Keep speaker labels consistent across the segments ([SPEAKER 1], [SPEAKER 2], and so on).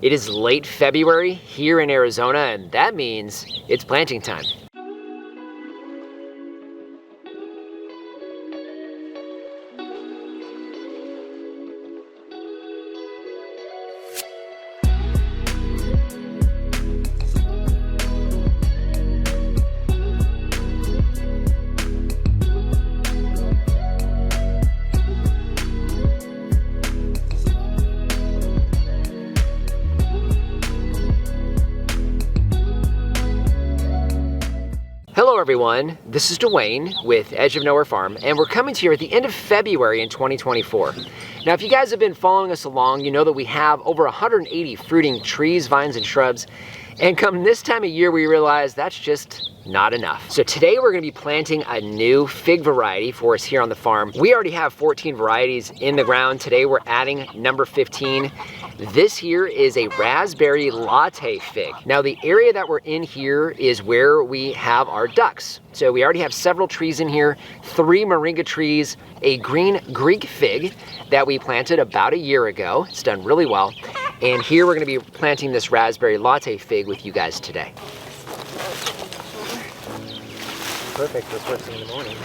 [SPEAKER 1] It is late February here in Arizona, and that means it's planting time. Hello everyone, this is Dwayne with Edge of Nowhere Farm, and we're coming to you at the end of February in 2024. Now if you guys have been following us along, you know that we have over 180 fruiting trees, vines, and shrubs, and come this time of year we realize that's just not enough. So today we're going to be planting a new fig variety for us here on the farm. We already have 14 varieties in the ground. Today we're adding number 15. This here is a raspberry latte fig. Now the area that we're in here is where we have our ducks. So we already have several trees in here, 3 moringa trees, a green Greek fig that we planted about a year ago. It's done really well. And here we're going to be planting this raspberry latte fig with you guys today. Perfect for first thing in the morning.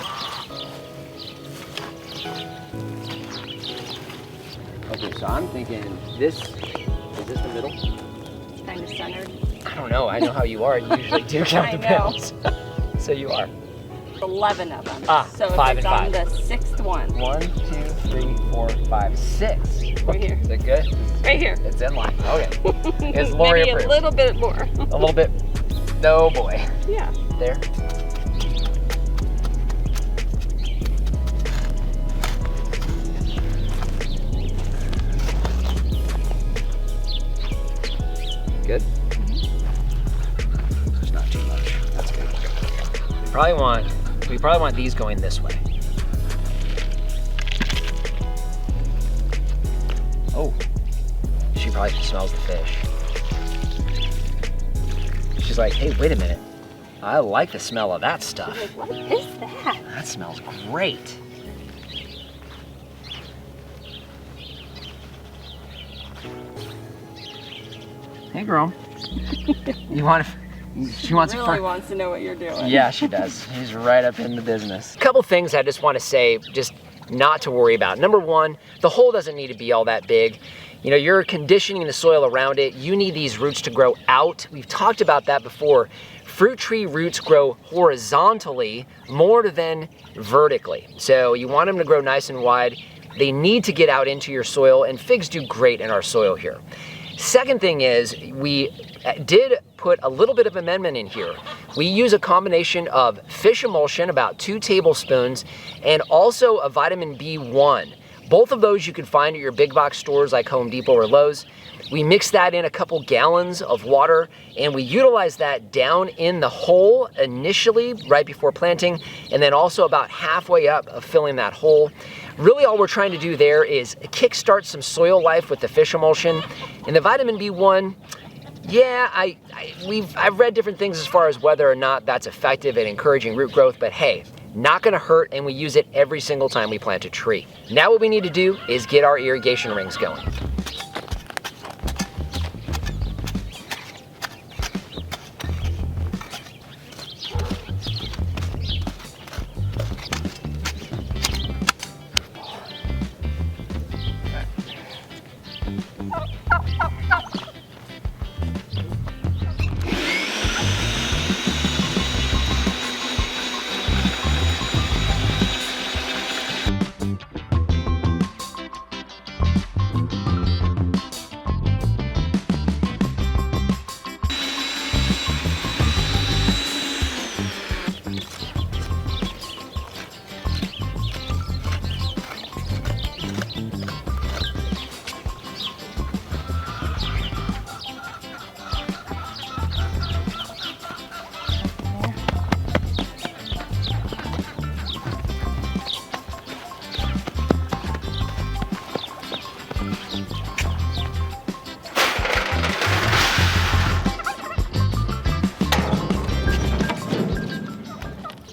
[SPEAKER 1] Okay, so I'm thinking is this the middle?
[SPEAKER 2] Kind of centered.
[SPEAKER 1] I don't know. I know how you are. You usually do count the pounds. So you are.
[SPEAKER 2] 11 of them.
[SPEAKER 1] So
[SPEAKER 2] 5 and 5.
[SPEAKER 1] on
[SPEAKER 2] the 6th one.
[SPEAKER 1] 1, 2, 3, 4, 5, 6.
[SPEAKER 2] Right here.
[SPEAKER 1] Is it good?
[SPEAKER 2] Right here.
[SPEAKER 1] It's in line. Okay. It's Lori
[SPEAKER 2] Maybe
[SPEAKER 1] approved.
[SPEAKER 2] a little bit more.
[SPEAKER 1] A little bit. Oh boy.
[SPEAKER 2] Yeah.
[SPEAKER 1] There. Good? There's not too much. That's good. We probably want these going this way. Oh, she probably smells the fish. She's like, hey, wait a minute. I like the smell of that stuff.
[SPEAKER 2] Like, what is that?
[SPEAKER 1] That smells great. Hey girl, she wants
[SPEAKER 2] to know what you're doing.
[SPEAKER 1] Yeah, she does. She's right up in the business. A couple things I just want to say, just not to worry about. Number one, the hole doesn't need to be all that big. You know, you're conditioning the soil around it. You need these roots to grow out. We've talked about that before. Fruit tree roots grow horizontally more than vertically. So you want them to grow nice and wide. They need to get out into your soil, and figs do great in our soil here. Second thing is, we did put a little bit of amendment in here. We use a combination of fish emulsion, about 2 tablespoons, and also a vitamin B1. Both of those you can find at your big box stores like Home Depot or Lowe's. We mix that in a couple gallons of water, and we utilize that down in the hole initially, right before planting, and then also about halfway up of filling that hole. Really all we're trying to do there is kickstart some soil life with the fish emulsion. And the vitamin B1, yeah, I've read different things as far as whether or not that's effective at encouraging root growth, but hey, not gonna hurt, and we use it every single time we plant a tree. Now what we need to do is get our irrigation rings going.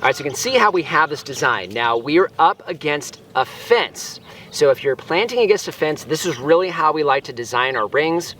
[SPEAKER 1] All right, so you can see how we have this design. Now we're up against a fence. So if you're planting against a fence, this is really how we like to design our rings.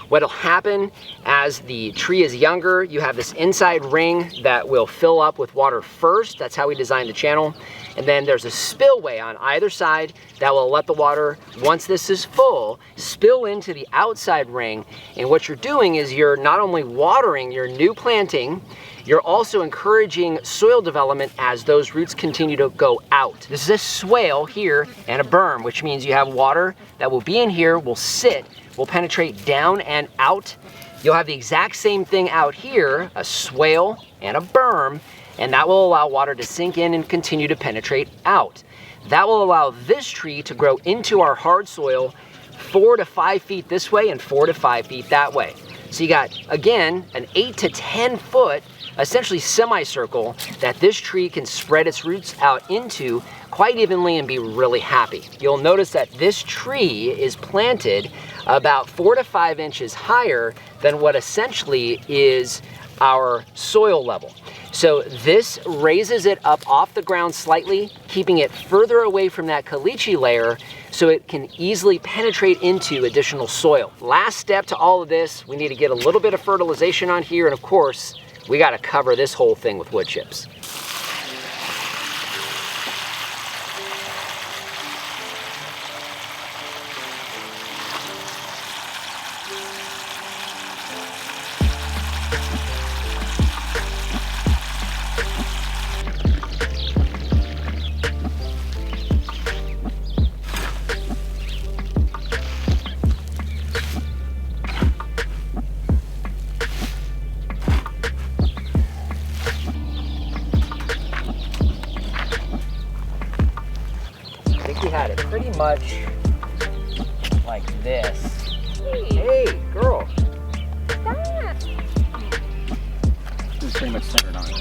[SPEAKER 1] What'll happen as the tree is younger, you have this inside ring that will fill up with water first. That's how we designed the channel. And then there's a spillway on either side that will let the water, once this is full, spill into the outside ring. And what you're doing is you're not only watering your new planting, you're also encouraging soil development as those roots continue to go out. This is a swale here and a berm, which means you have water that will be in here, will sit, will penetrate down and out. You'll have the exact same thing out here, a swale and a berm, and that will allow water to sink in and continue to penetrate out. That will allow this tree to grow into our hard soil 4 to 5 feet this way and 4 to 5 feet that way. So you got, again, an 8 to 10 foot, essentially semicircle that this tree can spread its roots out into quite evenly and be really happy. You'll notice that this tree is planted about 4 to 5 inches higher than what essentially is our soil level. So this raises it up off the ground slightly, keeping it further away from that caliche layer so it can easily penetrate into additional soil. Last step to all of this, we need to get a little bit of fertilization on here, and of course, we got to cover this whole thing with wood chips. We had it pretty much like this. Hey, girl.
[SPEAKER 2] Stop.
[SPEAKER 3] It's pretty much centered on it.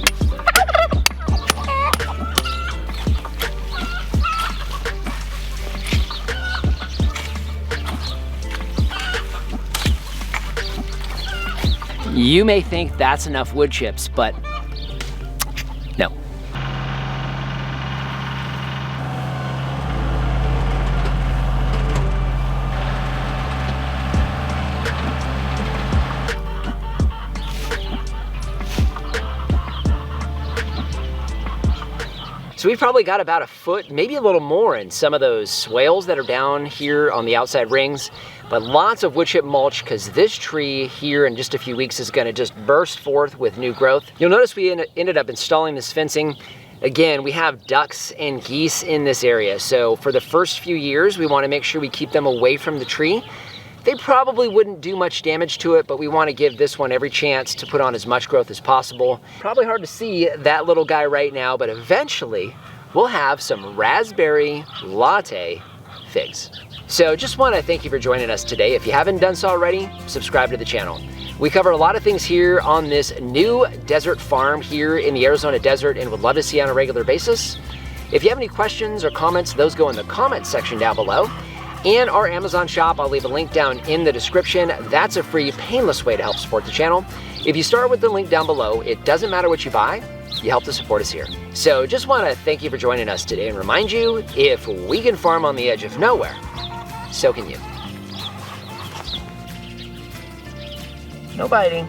[SPEAKER 1] You may think that's enough wood chips, but no. So we've probably got about a foot, maybe a little more in some of those swales that are down here on the outside rings, but lots of wood chip mulch because this tree here in just a few weeks is gonna just burst forth with new growth. You'll notice we ended up installing this fencing. Again, we have ducks and geese in this area, so for the first few years, we wanna make sure we keep them away from the tree. They probably wouldn't do much damage to it, but we want to give this one every chance to put on as much growth as possible. Probably hard to see that little guy right now, but eventually we'll have some raspberry latte figs. So just want to thank you for joining us today. If you haven't done so already, subscribe to the channel. We cover a lot of things here on this new desert farm here in the Arizona desert and would love to see you on a regular basis. If you have any questions or comments, those go in the comments section down below. And our Amazon shop, I'll leave a link down in the description. That's a free, painless way to help support the channel. If you start with the link down below, it doesn't matter what you buy, you help to support us here. So just want to thank you for joining us today and remind you, if we can farm on the edge of nowhere, so can you. No biting.